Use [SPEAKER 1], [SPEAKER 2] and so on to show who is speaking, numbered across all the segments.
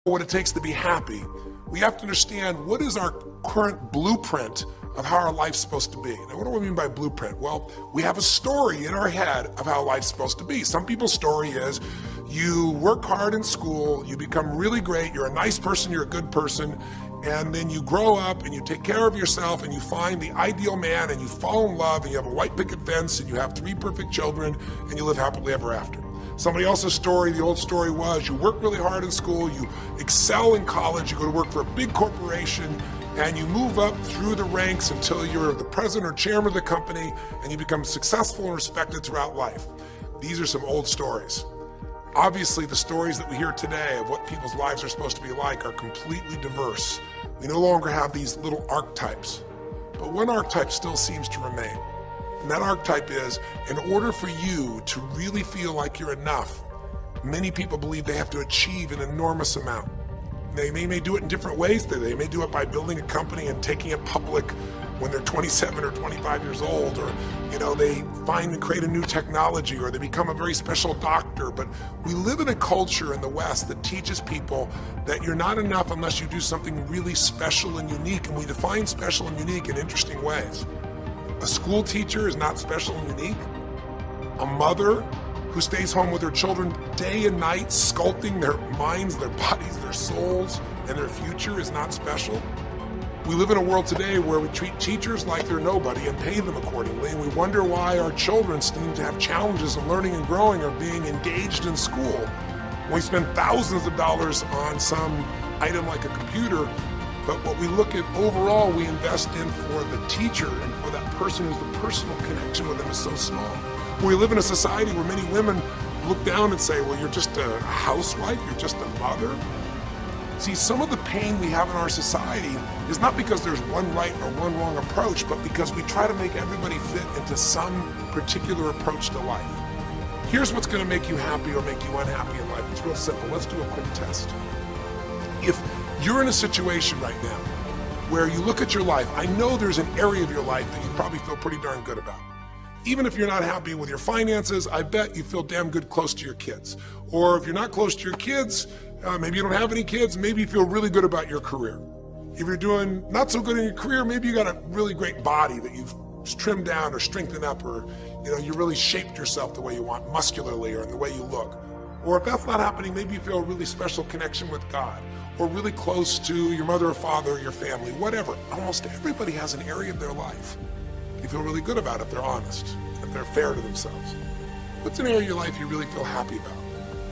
[SPEAKER 1] what it takes to be happy, we have to understand what is our current blueprint of how our life's supposed to be. Now, what do I mean by blueprint? Well, we have a story in our head of how life's supposed to be. Some people's story is you work hard in school, you become really great, you're a nice person, you're a good person, and then you grow up and you take care of yourself and you find the ideal man and you fall in love and you have a white picket fence and you have 3 perfect children and you live happily ever after. Somebody else's story, the old story was, you work really hard in school, you excel in college, you go to work for a big corporation, and you move up through the ranks until you're the president or chairman of the company, and you become successful and respected throughout life. These are some old stories. Obviously, the stories that we hear today of what people's lives are supposed to be like are completely diverse. We no longer have these little archetypes, but one archetype still seems to remain. And that archetype is, in order for you to really feel like you're enough, many people believe they have to achieve an enormous amount. They may do it in different ways. They may do it by building a company and taking it public when they're 27 or 25 years old, or they find and create a new technology, or they become a very special doctor. But we live in a culture in the West that teaches people that you're not enough unless you do something really special and unique, and we define special and unique in interesting ways. A school teacher is not special and unique. A mother who stays home with her children day and night, sculpting their minds, their bodies, their souls, and their future is not special. We live in a world today where we treat teachers like they're nobody and pay them accordingly, and we wonder why our children seem to have challenges in learning and growing or being engaged in school. We spend thousands of dollars on some item like a computer, but what we look at overall, we invest in for the teacher and for that person who's the personal connection with them is so small. We live in a society where many women look down and say, well, you're just a housewife, you're just a mother. See, some of the pain we have in our society is not because there's one right or one wrong approach, but because we try to make everybody fit into some particular approach to life. Here's what's going to make you happy or make you unhappy in life. It's real simple. Let's do a quick test. If you're in a situation right now where you look at your life, I know there's an area of your life that you probably feel pretty darn good about. Even if you're not happy with your finances, I bet you feel damn good close to your kids. Or if you're not close to your kids, maybe you don't have any kids, maybe you feel really good about your career. If you're doing not so good in your career, maybe you got a really great body that you've trimmed down or strengthened up, or you really shaped yourself the way you want, muscularly, or in the way you look. Or if that's not happening, maybe you feel a really special connection with God, or really close to your mother or father or your family, whatever. Almost everybody has an area of their life you feel really good about if they're honest, if they're fair to themselves. What's an area of your life you really feel happy about?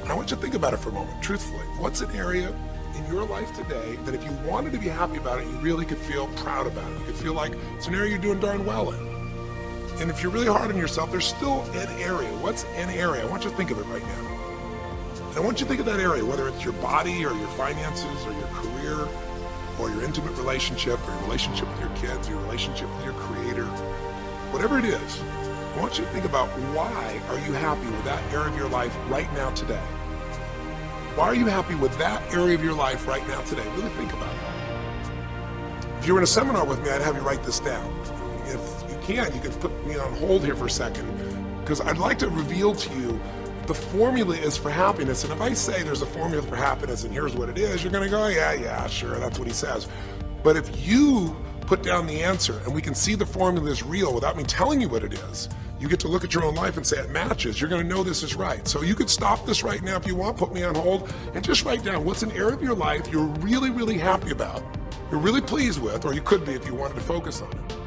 [SPEAKER 1] And I want you to think about it for a moment, truthfully. What's an area in your life today that if you wanted to be happy about it, you really could feel proud about it? You could feel like it's an area you're doing darn well in. And if you're really hard on yourself, there's still an area. What's an area? I want you to think of it right now. And I want you to think of that area, whether it's your body or your finances or your career or your intimate relationship or your relationship with your kids, your relationship with your creator, whatever it is. I want you to think about, why are you happy with that area of your life right now today? Why are you happy with that area of your life right now today? Really think about it. If you were in a seminar with me, I'd have you write this down. If you can put me on hold here for a second, because I'd like to reveal to you the formula is for happiness. And if I say there's a formula for happiness and here's what it is, you're going to go, yeah, sure, that's what he says. But if you put down the answer and we can see the formula is real without me telling you what it is, you get to look at your own life and say it matches. You're going to know this is right. So you could stop this right now if you want, put me on hold, and just write down what's an area of your life you're really, really happy about, you're really pleased with, or you could be if you wanted to focus on it.